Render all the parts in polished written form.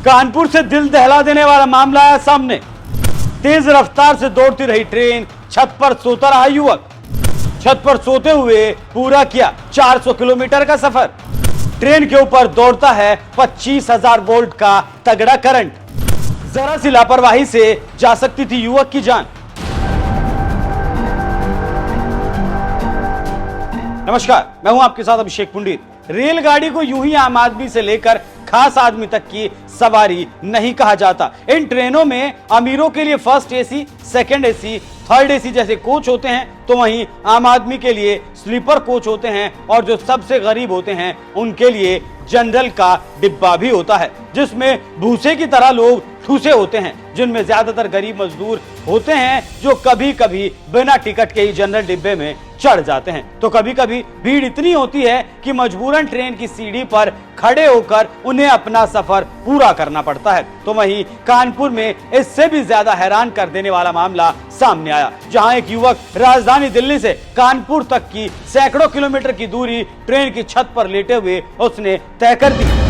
कानपुर से दिल दहला देने वाला मामला आया सामने। तेज रफ्तार से दौड़ती रही ट्रेन, छत पर सोता रहा युवक। छत पर सोते हुए पूरा किया 400 किलोमीटर का सफर। ट्रेन के ऊपर दौड़ता है 25,000 वोल्ट का तगड़ा करंट। जरा सी लापरवाही से जा सकती थी युवक की जान। नमस्कार, मैं हूं आपके साथ अभिषेक पुंडित। रेलगाड़ी को यूं ही आम आदमी से लेकर खास आदमी तक की सवारी नहीं कहा जाता। इन ट्रेनों में अमीरों के लिए first AC, second AC, third AC जैसे कोच होते हैं, तो वहीं आम आदमी के लिए स्लीपर कोच होते हैं और जो सबसे गरीब होते हैं उनके लिए जनरल का डिब्बा भी होता है, जिसमें भूसे की तरह लोग ठूसे होते हैं, जिनमें ज्यादातर गरीब मजदूर होते हैं जो कभी कभी बिना टिकट के ही जनरल डिब्बे में चढ़ जाते हैं। तो कभी कभी भीड़ इतनी होती है कि मजबूरन ट्रेन की सीढ़ी पर खड़े होकर उन्हें अपना सफर पूरा करना पड़ता है। तो वहीं कानपुर में इससे भी ज्यादा हैरान कर देने वाला मामला सामने आया, जहां एक युवक राजधानी दिल्ली से कानपुर तक की सैकड़ों किलोमीटर की दूरी ट्रेन की छत पर लेटे हुए उसने तय कर दी।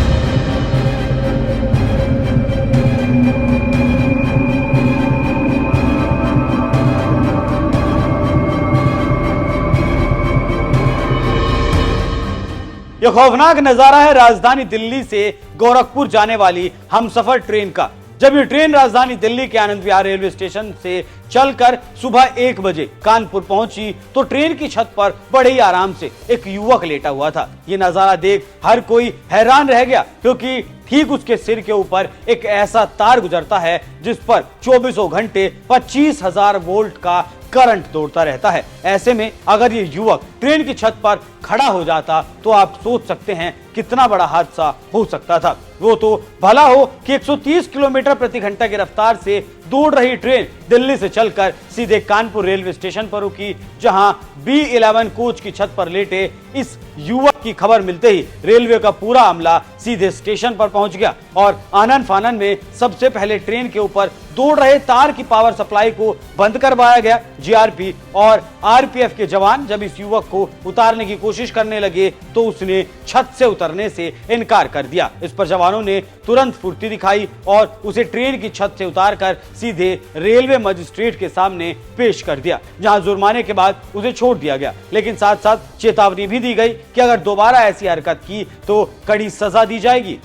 यह खौफनाक नजारा है राजधानी दिल्ली से गोरखपुर जाने वाली हमसफर ट्रेन का। जब ये ट्रेन राजधानी दिल्ली के आनंद विहार रेलवे स्टेशन से चलकर सुबह 1 बजे कानपुर पहुंची तो ट्रेन की छत पर बड़े ही आराम से एक युवक लेटा हुआ था। ये नजारा देख हर कोई हैरान रह गया, क्योंकि ठीक उसके सिर के ऊपर एक ऐसा तार गुजरता है जिस पर 24 घंटे 25,000 वोल्ट का करंट दौड़ता रहता है। ऐसे में अगर ये युवक ट्रेन की छत पर खड़ा हो जाता तो आप सोच सकते हैं कितना बड़ा हादसा हो सकता था। वो तो भला हो कि 130 किलोमीटर प्रति घंटा की रफ्तार से दौड़ रही ट्रेन दिल्ली से चलकर सीधे कानपुर रेलवे स्टेशन पर रुकी, जहां B11 कोच की छत पर लेटे इस युवक की खबर मिलते ही रेलवे का पूरा अमला सीधे स्टेशन पर पहुंच गया और आनन फानन में सबसे पहले ट्रेन के ऊपर दौड़ रहे तार की पावर सप्लाई को बंद करवाया गया। जीआरपी और आरपीएफ के जवान जब इस युवक को उतारने की कोशिश करने लगे तो उसने छत से उतरने से इनकार कर दिया। इस पर जवानों ने तुरंत फुर्ती दिखाई और उसे ट्रेन की छत से उतारकर सीधे रेलवे मजिस्ट्रेट के सामने पेश कर दिया, जहां जुर्माने के बाद उसे छोड़ दिया गया। लेकिन साथ साथ चेतावनी भी दी गई कि अगर दोबारा ऐसी हरकत की तो कड़ी सजा दी जाएगी।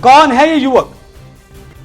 कौन है ये युवक?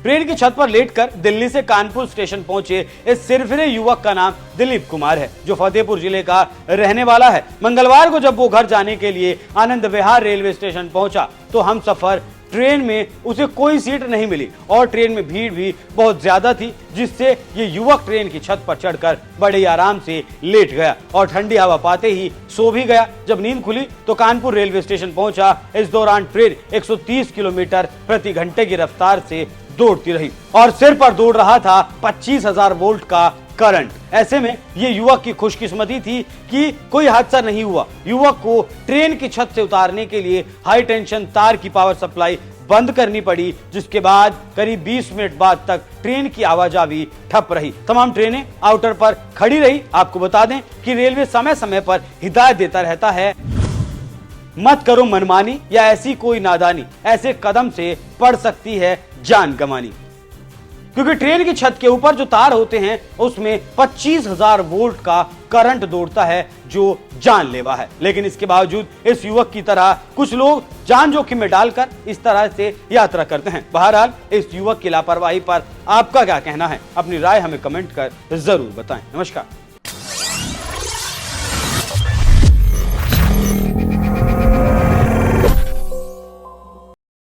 ट्रेन की छत पर लेटकर दिल्ली से कानपुर स्टेशन पहुंचे इस सिरफिरे युवक का नाम दिलीप कुमार है, जो फतेहपुर जिले का रहने वाला है। मंगलवार को जब वो घर जाने के लिए आनंद विहार रेलवे स्टेशन पहुंचा तो हमसफर ट्रेन में उसे कोई सीट नहीं मिली और ट्रेन में भीड़ भी बहुत ज्यादा थी, जिससे ये युवक ट्रेन की छत पर चढ़कर बड़े आराम से लेट गया और ठंडी हवा पाते ही सो भी गया। जब नींद खुली तो कानपुर रेलवे स्टेशन पहुंचा। इस दौरान ट्रेन 130 किलोमीटर प्रति घंटे की रफ्तार से दौड़ती रही और सिर पर दौड़ रहा था 25,000 वोल्ट का करंट। ऐसे में ये युवक की खुशकिस्मती थी कि कोई हादसा नहीं हुआ। युवक को ट्रेन की छत से उतारने के लिए हाई टेंशन तार की पावर सप्लाई बंद करनी पड़ी, जिसके बाद करीब 20 मिनट बाद तक ट्रेन की आवाजाही ठप रही। तमाम ट्रेनें आउटर पर खड़ी रही। आपको बता दें कि रेलवे समय समय पर हिदायत देता रहता है, मत करो मनमानी या ऐसी कोई नादानी, ऐसे कदम से पड़ सकती है जान गंवानी। क्योंकि ट्रेन की छत के ऊपर जो तार होते हैं उसमें 25,000 वोल्ट का करंट दौड़ता है, जो जानलेवा है। लेकिन इसके बावजूद इस युवक की तरह कुछ लोग जान जोखिम में डालकर इस तरह से यात्रा करते हैं। बहरहाल इस युवक की लापरवाही पर आपका क्या कहना है? अपनी राय हमें कमेंट कर जरूर बताएं। नमस्कार।